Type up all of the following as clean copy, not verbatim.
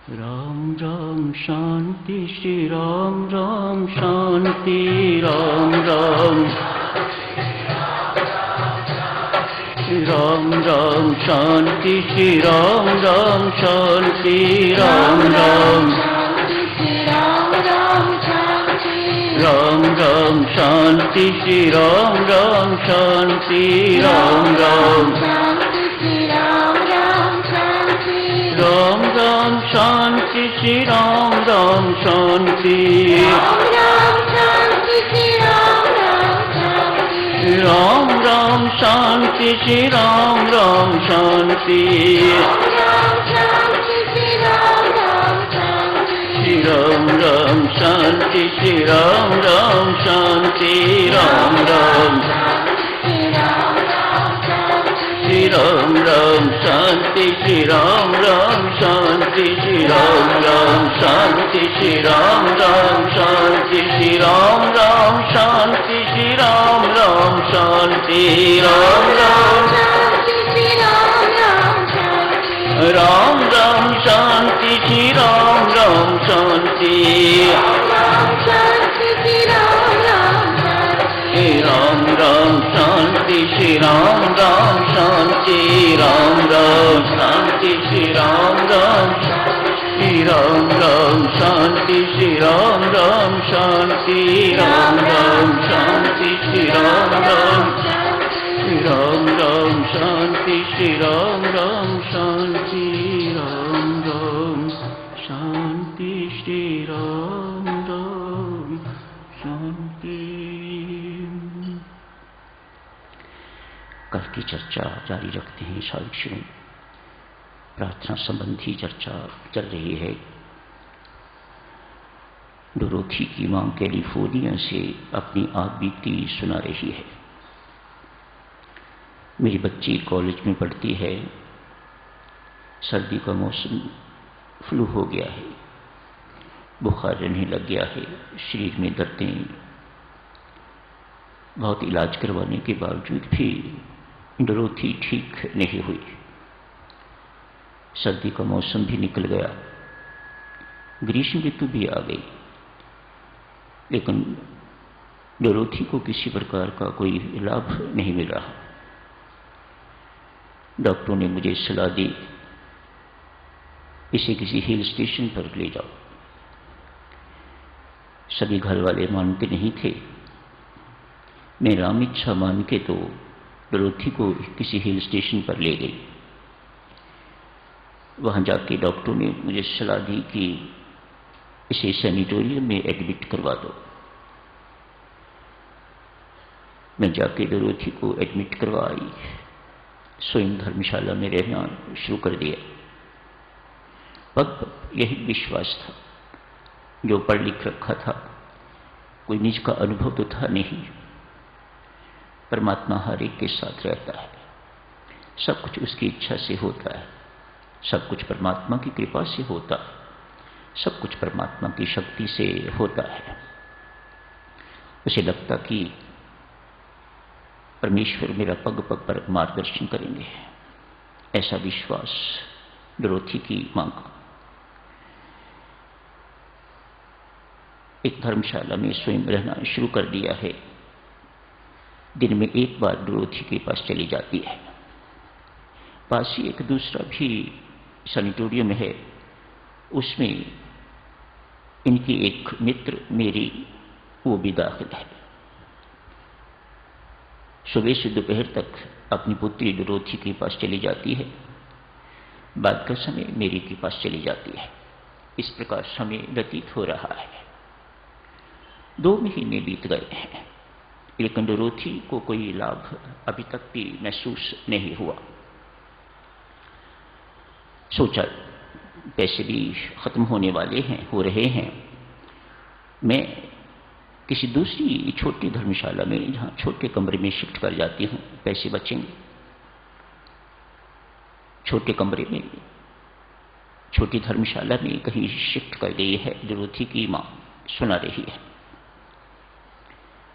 राम राम शांति श्री राम राम शांति राम राम राम राम शांति श्री राम राम शांति राम राम राम राम शांति श्री राम राम शांति राम राम राम राम शांति श्री राम राम शांति राम राम शांति श्री राम राम शांति श्री राम राम शांति श्री राम राम शांति राम राम श्री राम राम शांति श्री राम राम शांति श्री राम राम शांति श्री राम राम शांति श्री राम राम शांति श्री राम राम शांति राम राम राम राम शांति श्री राम राम शांति राम राम शांति श्री राम राम शांति राम राम शांति श्री राम राम श्री राम राम शांति श्री राम राम शांति राम राम शांति श्री राम राम राम राम शांति श्री राम राम शांति राम राम शांति श्री राम राम शांति। कल की चर्चा जारी रखते हैं। सावित्रियों प्रार्थना संबंधी चर्चा चल रही है। डोरोथी की मां कैलिफोर्निया से अपनी आप बीती सुना रही है। मेरी बच्ची कॉलेज में पढ़ती है। सर्दी का मौसम, फ्लू हो गया है, बुखार रहने लग गया है, शरीर में दर्दें, बहुत इलाज करवाने के बावजूद भी डोरोथी ठीक नहीं हुई। सर्दी का मौसम भी निकल गया, ग्रीष्म ऋतु भी आ गई, लेकिन डोरोथी को किसी प्रकार का कोई लाभ नहीं मिल रहा। डॉक्टरों ने मुझे सलाह दी, इसे किसी हिल स्टेशन पर ले जाओ। सभी घर वाले मानते नहीं थे। मैं राम इच्छा मान के तो डोरोथी को किसी हिल स्टेशन पर ले गई। वहां जाके डॉक्टरों ने मुझे सलाह दी कि इसे सैनिटोरियम में एडमिट करवा दो। मैं जाके डोरोथी को एडमिट करवाई। स्वयं धर्मशाला में रहना शुरू कर दिया। पग यही विश्वास था, जो पढ़ लिख रखा था, कोई निज का अनुभव तो था नहीं। परमात्मा हर एक के साथ रहता है, सब कुछ उसकी इच्छा से होता है, सब कुछ परमात्मा की कृपा से होता है, सब कुछ परमात्मा की शक्ति से होता है। उसे लगता कि परमेश्वर मेरा पग पग पर मार्गदर्शन करेंगे, ऐसा विश्वास डोरोथी की मां का। एक धर्मशाला में स्वयं रहना शुरू कर दिया है। दिन में एक बार डोरोथी के पास चली जाती है। पास ही एक दूसरा भी सैनिटोरियम है, उसमें इनकी एक मित्र मेरी वो भी दाखिल है। सुबह से दोपहर तक अपनी पुत्री डोरोथी के पास चली जाती है, बाद का समय मेरी के पास चली जाती है। इस प्रकार समय व्यतीत हो रहा है। 2 महीने बीत गए हैं, लेकिन डोरोथी को कोई लाभ अभी तक भी महसूस नहीं हुआ। सोचा पैसे भी खत्म होने वाले हैं, हो रहे हैं, मैं किसी दूसरी छोटी धर्मशाला में, जहां छोटे कमरे में शिफ्ट कर जाती हूं, पैसे बचेंगे। छोटे कमरे में, छोटी धर्मशाला में कहीं शिफ्ट कर गई है डोरोथी की मां, सुना रही है।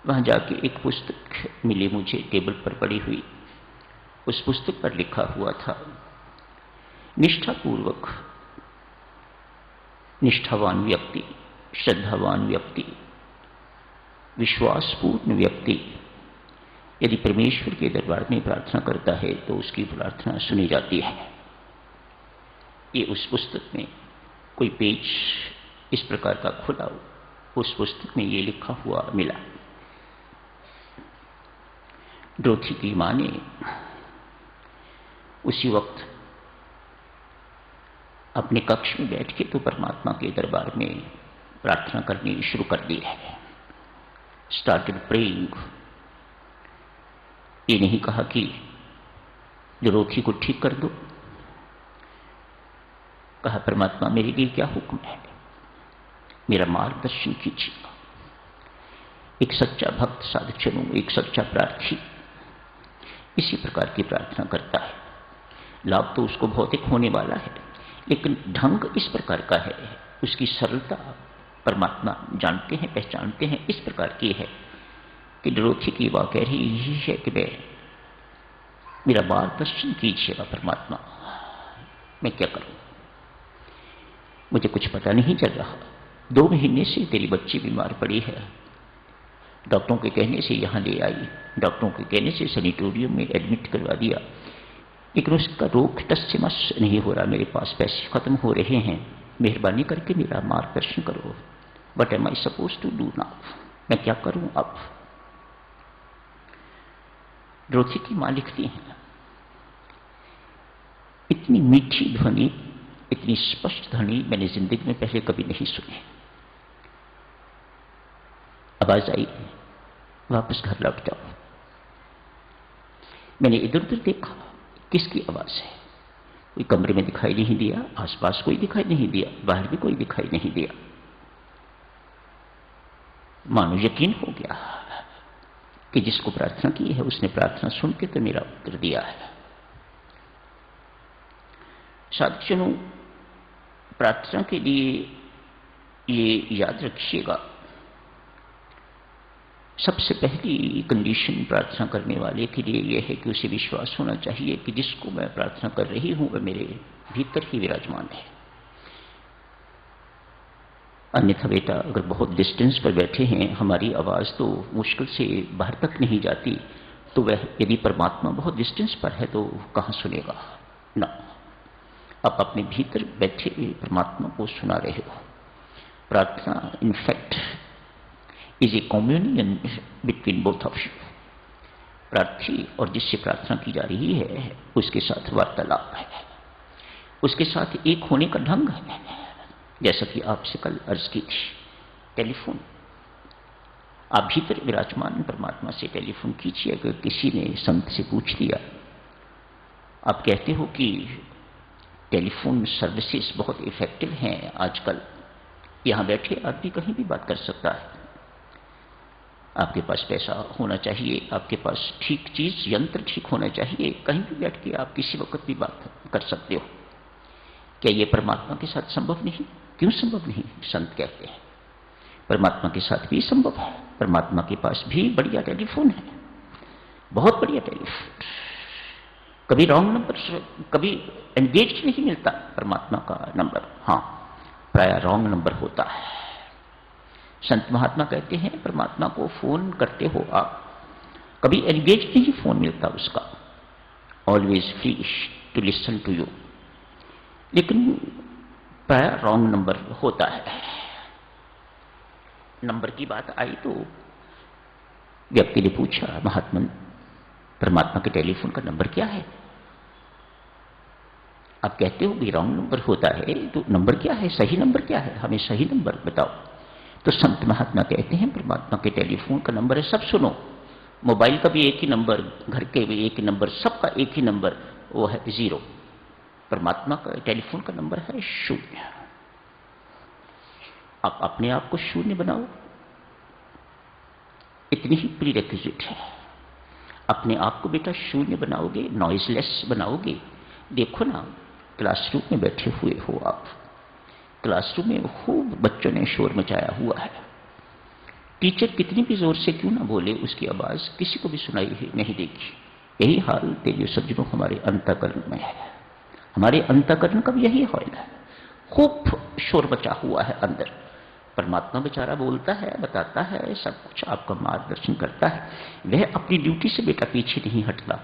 वहां जाके एक पुस्तक मिली मुझे, टेबल पर पड़ी हुई। उस पुस्तक पर लिखा हुआ था, निष्ठापूर्वक निष्ठावान व्यक्ति, श्रद्धावान व्यक्ति, विश्वासपूर्ण व्यक्ति यदि परमेश्वर के दरबार में प्रार्थना करता है तो उसकी प्रार्थना सुनी जाती है। ये उस पुस्तक में कोई पेज इस प्रकार का खुला, उस पुस्तक में ये लिखा हुआ मिला। ड्रोथी की मां ने उसी वक्त अपने कक्ष में बैठ के तो परमात्मा के दरबार में प्रार्थना करनी शुरू कर दी है। Started praying. ये नहीं कहा कि ड्रोथी को ठीक कर दो, कहा परमात्मा मेरे लिए क्या हुक्म है, मेरा मार्गदर्शन कीजिएगा। एक सच्चा भक्त साधक चलूं, एक सच्चा प्रार्थी इसी प्रकार की प्रार्थना करता है। लाभ तो उसको भौतिक होने वाला है, लेकिन ढंग इस प्रकार का है, उसकी सरलता परमात्मा जानते हैं, पहचानते हैं, इस प्रकार की है कि ड्रोथी की बात कह रही यही है कि मेरा मार्गदर्शन कीजिएगा परमात्मा, मैं क्या करूं, मुझे कुछ पता नहीं चल रहा। 2 महीने से तेरी बच्ची बीमार पड़ी है, डॉक्टरों के कहने से यहां ले आई, डॉक्टरों के कहने से सैनिटोरियम में एडमिट करवा दिया, लेकिन उसका रोग टस से मस नहीं हो रहा। मेरे पास पैसे खत्म हो रहे हैं, मेहरबानी करके मेरा मार्गदर्शन करो। What am I suppose to do now, मैं क्या करूं अब। ड्रोथी की मां लिखती हैं, इतनी मीठी ध्वनि, इतनी स्पष्ट ध्वनि मैंने जिंदगी में पहले कभी नहीं सुनी। आवाज आई, वापस घर लौट जाओ। मैंने इधर उधर देखा, किसकी आवाज है, कोई कमरे में दिखाई नहीं दिया, आसपास कोई दिखाई नहीं दिया, बाहर भी कोई दिखाई नहीं दिया। मानो यकीन हो गया कि जिसको प्रार्थना की है उसने प्रार्थना सुन के तो मेरा उत्तर दिया है। साधुजनों, प्रार्थना के लिए ये याद रखिएगा, सबसे पहली कंडीशन प्रार्थना करने वाले के लिए यह है कि उसे विश्वास होना चाहिए कि जिसको मैं प्रार्थना कर रही हूं वह मेरे भीतर ही विराजमान है। अन्यथा बेटा, अगर बहुत डिस्टेंस पर बैठे हैं, हमारी आवाज तो मुश्किल से बाहर तक नहीं जाती, तो वह यदि परमात्मा बहुत डिस्टेंस पर है तो कहां सुनेगा ना। आप अपने भीतर बैठे हुए परमात्मा को सुना रहे हो। प्रार्थना in fact is a communion between both of you. प्रार्थी और जिससे प्रार्थना की जा रही है उसके साथ वार्तालाप है, उसके साथ एक होने का ढंग है। जैसा कि आपसे कल अर्ज की थी, टेलीफोन, आप भीतर विराजमान परमात्मा से टेलीफोन कीजिए। अगर किसी ने संत से पूछ लिया, आप कहते हो कि टेलीफोन सर्विसेज बहुत इफेक्टिव हैं आजकल, यहां बैठे आदमी कहीं भी बात कर सकता है। आपके पास पैसा होना चाहिए, आपके पास ठीक चीज, यंत्र ठीक होना चाहिए, कहीं भी बैठ के आप किसी वक्त भी बात कर सकते हो। क्या यह परमात्मा के साथ संभव नहीं? क्यों संभव नहीं? संत कहते हैं परमात्मा के साथ भी संभव है। परमात्मा के पास भी बढ़िया टेलीफोन है, बहुत बढ़िया टेलीफोन। कभी रॉन्ग नंबर, कभी एंगेज नहीं मिलता परमात्मा का नंबर, हां प्राय रॉन्ग नंबर होता है। संत महात्मा कहते हैं परमात्मा को फोन करते हो आप, कभी एंगेज नहीं फोन मिलता उसका, always free to listen to you, लेकिन प्राय रॉन्ग नंबर होता है। नंबर की बात आई तो व्यक्ति ने पूछा, महात्मन परमात्मा के टेलीफोन का नंबर क्या है? आप कहते हो कि रॉन्ग नंबर होता है, तो नंबर क्या है, सही नंबर क्या है, हमें सही नंबर बताओ। तो संत महात्मा कहते हैं परमात्मा के टेलीफोन का नंबर है, सब सुनो, मोबाइल का भी एक ही नंबर, घर के भी एक ही नंबर, सबका एक ही नंबर, वो है 0। परमात्मा का टेलीफोन का नंबर है 0। आप अपने आप को 0 बनाओ, इतनी ही प्रीरेक्विजिट है। अपने आप को बेटा 0 बनाओगे, नॉइजलेस बनाओगे। देखो ना, क्लासरूम में बैठे हुए हो आप, क्लासरूम में खूब बच्चों ने शोर मचाया हुआ है, टीचर कितनी भी जोर से क्यों ना बोले, उसकी आवाज किसी को भी सुनाई नहीं देगी। यही हाल तेरे सज्जनों हमारे अंतःकरण में है, हमारे अंतःकरण का भी यही हाल है। खूब शोर मचा हुआ है अंदर। परमात्मा बेचारा बोलता है, बताता है, सब कुछ आपका मार्गदर्शन करता है। वह अपनी ड्यूटी से बेटा पीछे नहीं हटता,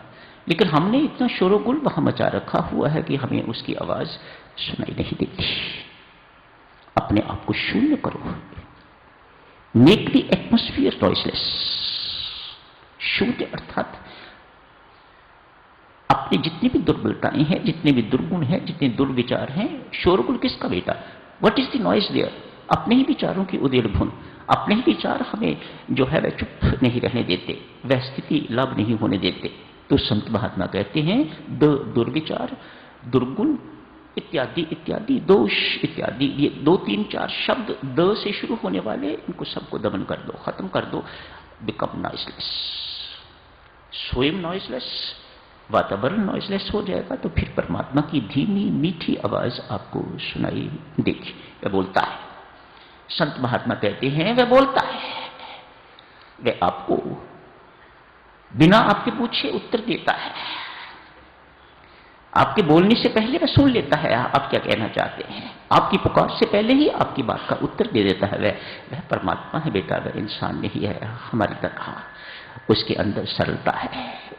लेकिन हमने इतना शोरगुल वहां मचा रखा हुआ है कि हमें उसकी आवाज सुनाई नहीं देती। अपने आप को शून्य करो, मेक द एटमॉस्फियर नॉइसलेस। शून्य अर्थात अपनी जितनी भी दुर्बलताएं हैं, जितने भी दुर्गुण हैं, जितने दुर्विचार हैं, शोरगुल किसका बेटा? What is the noise there? अपने ही विचारों की उदेड़ धुन। अपने ही विचार हमें जो है वह चुप नहीं रहने देते, वह स्थिति लाभ नहीं होने देते। तो संत महात्मा कहते हैं दुर्विचार, दुर्गुण इत्यादि इत्यादि, दोष इत्यादि, ये 2 3 4 शब्द द से शुरू होने वाले, इनको सबको दमन कर दो, खत्म कर दो। Become noiseless. स्वयं नॉइसलेस, वातावरण नॉइसलेस हो जाएगा तो फिर परमात्मा की धीमी मीठी आवाज आपको सुनाई देगी। वह बोलता है, संत महात्मा कहते हैं वह बोलता है, वह आपको बिना आपके पूछे उत्तर देता है। आपके बोलने से पहले वह सुन लेता है आप क्या कहना चाहते हैं। आपकी पुकार से पहले ही आपकी बात का उत्तर दे देता है। वह परमात्मा है बेटा, वह इंसान नहीं है हमारी तरह। उसके अंदर सरलता है,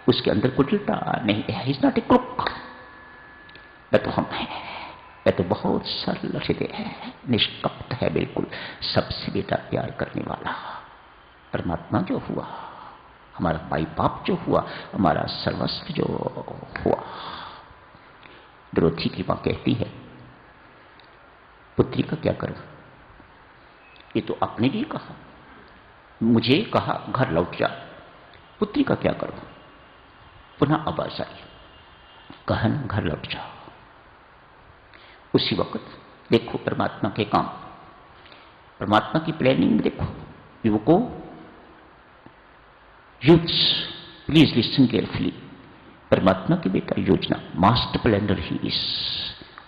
उसके अंदर कुटिलता नहीं है। Is not a crook. वह तो हम है, वह तो बहुत सरल हृदय है, निष्कपट है बिल्कुल, सबसे बेटा प्यार करने वाला। परमात्मा जो हुआ, हमारा माई बाप जो हुआ, हमारा सर्वस्व जो हुआ। द्रौपदी की मां कहती है, पुत्री का क्या करूं? ये तो आपने भी कहा, मुझे कहा घर लौट जा। पुत्री का क्या करूं? पुनः आवाज आई, कहा ना घर लौट जा। उसी वक्त देखो परमात्मा के काम, परमात्मा की प्लानिंग देखो। युवकों, यूथ्स, प्लीज लिसन केयरफुली। परमात्मा की बेटा योजना, मास्टर प्लानर ही इज,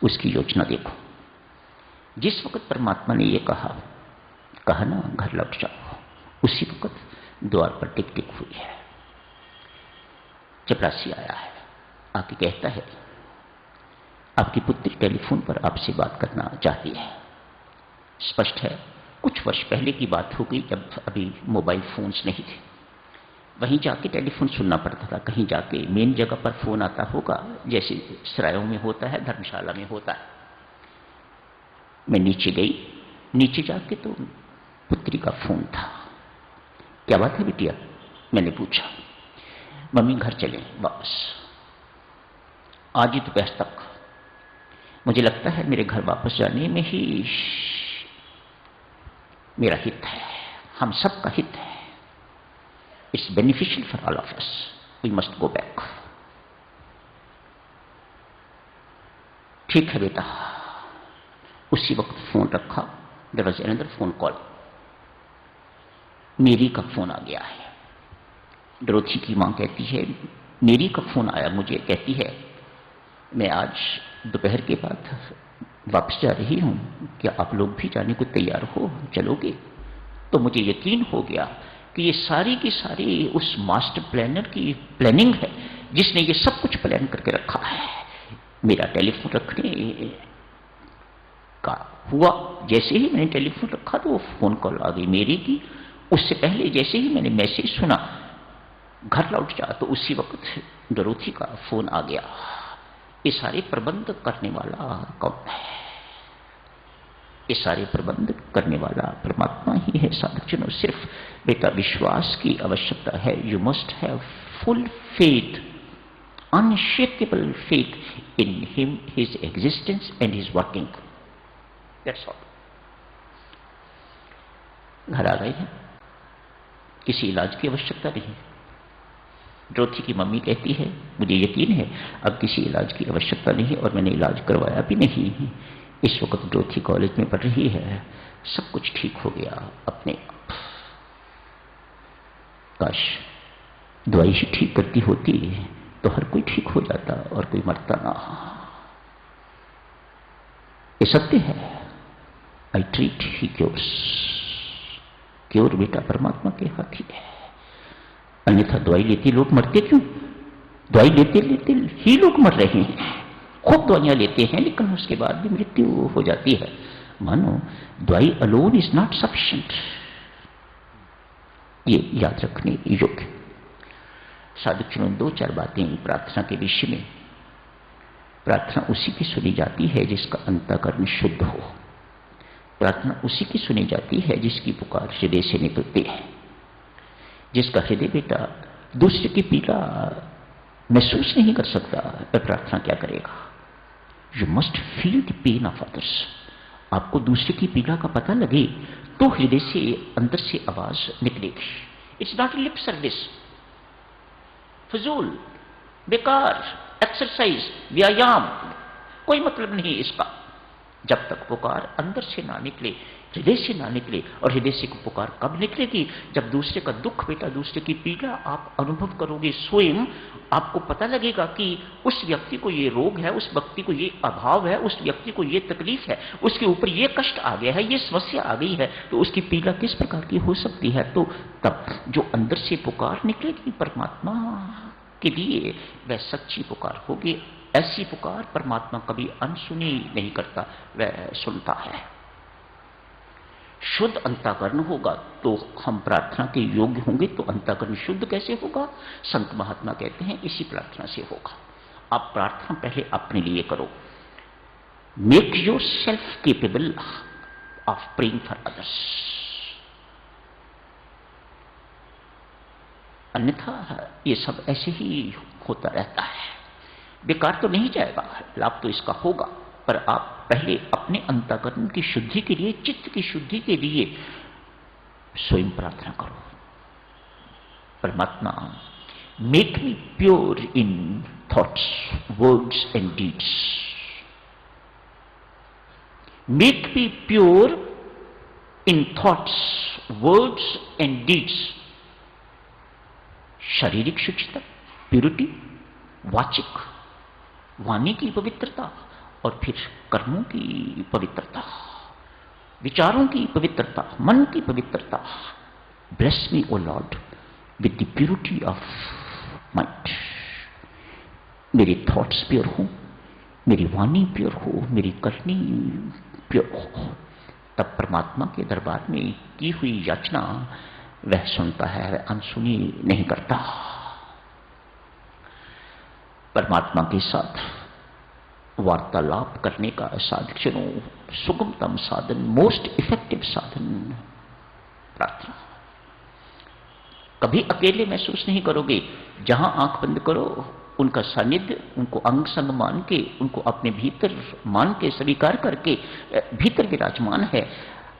उसकी योजना देखो। जिस वक्त परमात्मा ने यह कहा ना घर लौट जाओ, उसी वक्त द्वार पर टिक टिक हुई है। चपरासी आया है, आके कहता है आपकी पुत्री टेलीफोन पर आपसे बात करना चाहती है। स्पष्ट है कुछ वर्ष पहले की बात हो गई, जब अभी मोबाइल फोन्स नहीं थे। वहीं जाके टेलीफोन सुनना पड़ता था, कहीं जाके मेन जगह पर फोन आता होगा, जैसे सरायों में होता है, धर्मशाला में होता है। मैं नीचे गई, नीचे जाके तो पुत्री का फोन था। क्या बात है बिटिया? मैंने पूछा। मम्मी घर चले वापस, आज ही दोपहर तक। मुझे लगता है मेरे घर वापस जाने में ही मेरा हित है, हम सबका हित है। It's beneficial for all of us, we must go back. ठीक है बेटा। उसी वक्त फोन रखा, there was another phone call. मेरी का फोन आ गया है। द्रौपदी की मां कहती है, मेरी का फोन आया मुझे, कहती है मैं आज दोपहर के बाद वापस जा रही हूं, क्या आप लोग भी जाने को तैयार हो, चलोगे? तो मुझे यकीन हो गया कि ये सारी की सारी उस मास्टर प्लानर की प्लानिंग है, जिसने ये सब कुछ प्लान करके रखा है। मेरा टेलीफोन रखने का हुआ, जैसे ही मैंने टेलीफोन रखा तो वो फोन कॉल आ गई मेरी की। उससे पहले जैसे ही मैंने मैसेज सुना घर लौट जा, तो उसी वक्त द्रौपदी का फोन आ गया। ये सारे प्रबंध करने वाला कौन है? ये सारे प्रबंध करने वाला परमात्मा ही है। साधकजनों, सिर्फ बेटा विश्वास की आवश्यकता है। You must have full faith, unshakeable faith in him, his existence and his working. That's all. घर आ गए हैं, किसी इलाज की आवश्यकता नहीं। द्रौपदी की मम्मी कहती है मुझे यकीन है अब किसी इलाज की आवश्यकता नहीं, और मैंने इलाज करवाया भी नहीं। इस वक्त द्रौपदी कॉलेज में पढ़ रही है, सब कुछ ठीक हो गया अपने आप। काश दवाई ही ठीक करती होती तो हर कोई ठीक हो जाता और कोई मरता ना। ये सत्य है। I treat he cures. Cure बेटा परमात्मा के हाथ ही है, अन्यथा दवाई लेते लोग मरते क्यों? दवाई लेते लेते ही लोग मर रहे हैं। खूब दवाइयां लेते हैं लेकिन उसके बाद भी मृत्यु हो जाती है। मानो दवाई अलोन इज नॉट सफिशिएंट, ये याद रखने योग्य। साधुजनों, 2-4 बातें प्रार्थना के विषय में। प्रार्थना उसी की सुनी जाती है जिसका अंतःकरण शुद्ध हो। प्रार्थना उसी की सुनी जाती है जिसकी पुकार हृदय से निकलती है। जिसका हृदय बेटा दूसरे की पीड़ा महसूस नहीं कर सकता, वह प्रार्थना क्या करेगा? You must feel the pain of others. आपको दूसरे की पीड़ा का पता लगे तो हृदय से, अंदर से आवाज निकलेगी। इट्स नॉट लिप सर्विस, फजूल, बेकार एक्सरसाइज, व्यायाम, कोई मतलब नहीं इसका। जब तक पुकार अंदर से ना निकले, हृदय से ना निकले। और हृदय से पुकार कब निकलेगी? जब दूसरे का दुख बेटा, दूसरे की पीड़ा आप अनुभव करोगे स्वयं। आपको पता लगेगा कि उस व्यक्ति को ये रोग है, उस व्यक्ति को ये अभाव है, उस व्यक्ति को ये तकलीफ है, उसके ऊपर ये कष्ट आ गया है, ये समस्या आ गई है, तो उसकी पीड़ा किस प्रकार की हो सकती है। तो तब जो अंदर से पुकार निकलेगी परमात्मा के लिए, वह सच्ची पुकार होगी। ऐसी पुकार परमात्मा कभी अनसुनी नहीं करता, वह सुनता है। शुद्ध अंतःकरण होगा तो हम प्रार्थना के योग्य होंगे। तो अंतःकरण शुद्ध कैसे होगा? संत महात्मा कहते हैं इसी प्रार्थना से होगा। आप प्रार्थना पहले अपने लिए करो। Make your self capable of praying for others. अन्यथा ये सब ऐसे ही होता रहता है, बेकार तो नहीं जाएगा, लाभ तो इसका होगा। पर आप पहले अपने अंतःकरण की शुद्धि के लिए, चित्त की शुद्धि के लिए स्वयं प्रार्थना करो। परमात्मा, make me pure in thoughts, words and deeds. Make me pure in thoughts, words and deeds. शारीरिक शुचिता, प्यूरिटी, वाचिक, वाणी की पवित्रता, और फिर कर्मों की पवित्रता, विचारों की पवित्रता, मन की पवित्रता। Bless me O lord with the purity of mind. मेरे थॉट्स प्योर हो, मेरी वाणी प्योर हो, मेरी करनी प्योर हो। तब परमात्मा के दरबार में की हुई याचना वह सुनता है, वह अनसुनी नहीं करता। परमात्मा के साथ वार्तालाप करने का साधनों सुगमतम साधन, मोस्ट इफेक्टिव साधन प्रार्थना। कभी अकेले महसूस नहीं करोगे। जहां आंख बंद करो, उनका सानिध्य, उनको अंग संग मान के, उनको अपने भीतर मान के, स्वीकार करके भीतर विराजमान है।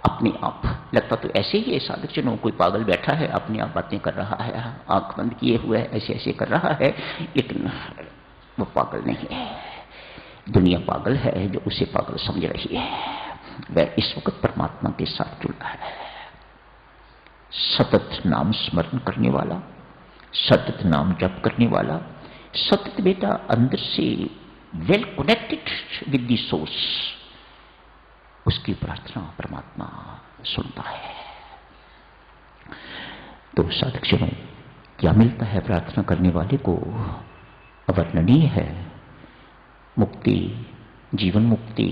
अपने आप लगता तो ऐसे ही है साधकजनों, कोई पागल बैठा है अपने आप बातें कर रहा है, आंख बंद किए हुए है, ऐसे ऐसे कर रहा है, लेकिन वो पागल नहीं है। दुनिया पागल है जो उसे पागल समझ रही है। वह इस वक्त परमात्मा के साथ जुड़ा है। सतत नाम स्मरण करने वाला, सतत नाम जप करने वाला, सतत बेटा अंदर से well connected with the source, उसकी प्रार्थना परमात्मा सुनता है। तो साधकजनों, क्या मिलता है प्रार्थना करने वाले को? अवर्णनीय है। मुक्ति, जीवन मुक्ति,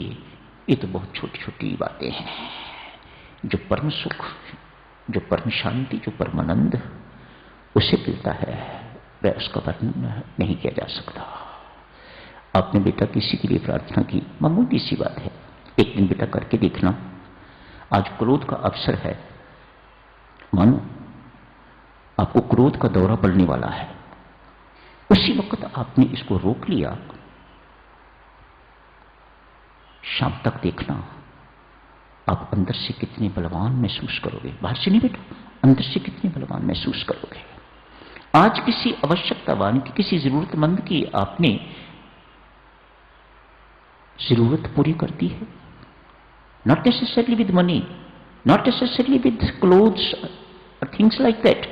ये तो बहुत छोटी छोटी बातें हैं। जो परम सुख, जो परम शांति, जो परमानंद उसे मिलता है, वह उसका वर्णन नहीं किया जा सकता। आपने बेटा किसी के लिए प्रार्थना की, मामूली सी बात है, एक दिन बेटा करके देखना। आज क्रोध का अवसर है, मानो आपको क्रोध का दौरा पड़ने वाला है, उसी वक्त आपने इसको रोक लिया। शाम तक देखना आप अंदर से कितने बलवान महसूस करोगे। बाहर से नहीं बेटा, अंदर से कितने बलवान महसूस करोगे। आज किसी आवश्यकतावान की, किसी जरूरतमंद की आपने जरूरत पूरी कर दी है। Not necessarily with money, not necessarily with clothes और थिंग्स लाइक दैट।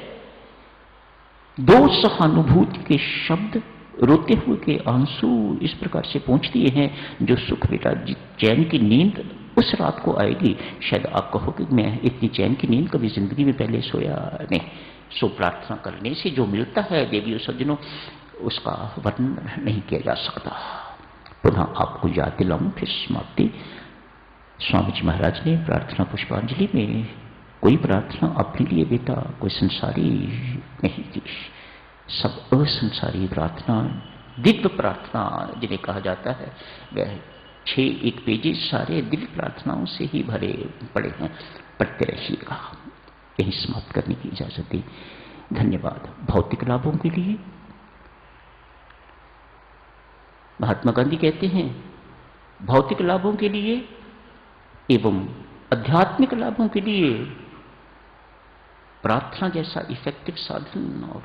दो सहानुभूति के शब्द, रोते हुए के आंसू इस प्रकार से पहुंच दिए हैं, जो सुख बेटा, चैन की नींद उस रात को आएगी। शायद आप कहोगे मैं इतनी चैन की नींद कभी जिंदगी में पहले सोया नहीं। सो प्रार्थना करने से जो मिलता है देवियों सज्जनों, उसका वर्णन नहीं किया जा सकता। पुनः आपको याद दिलाऊं, फिर समाप्ति। स्वामी जी महाराज ने प्रार्थना पुष्पांजलि में कोई प्रार्थना अपने लिए बेटा कोई संसारी नहीं की, सब असंसारी प्रार्थना, दिव्य प्रार्थना जिन्हें कहा जाता है, वह 6 पेजेस सारे दिव्य प्रार्थनाओं से ही भरे पड़े हैं। पढ़ते रहिएगा। यही समाप्त करने की इजाजत दी। धन्यवाद। भौतिक लाभों के लिए महात्मा गांधी कहते हैं, भौतिक लाभों के लिए एवं आध्यात्मिक लाभों के लिए प्रार्थना जैसा इफेक्टिव साधन और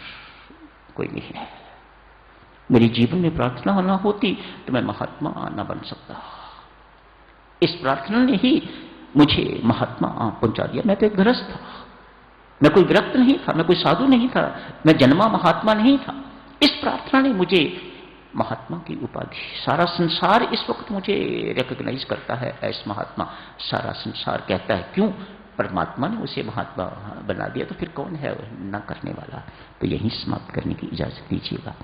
कोई नहीं है। मेरे जीवन में प्रार्थना न होती तो मैं महात्मा न बन सकता। इस प्रार्थना ने ही मुझे महात्मा पहुंचा दिया। मैं तो एक गृहस्थ था, मैं कोई विरक्त नहीं था, मैं कोई साधु नहीं था, मैं जन्मा महात्मा नहीं था। इस प्रार्थना ने मुझे महात्मा की उपाधि, सारा संसार इस वक्त मुझे रिकॉग्नाइज करता है एस महात्मा। सारा संसार कहता है, क्यों? परमात्मा ने उसे महात्मा बना दिया, तो फिर कौन है न करने वाला। तो यही समाप्त करने की इजाजत दीजिएगा।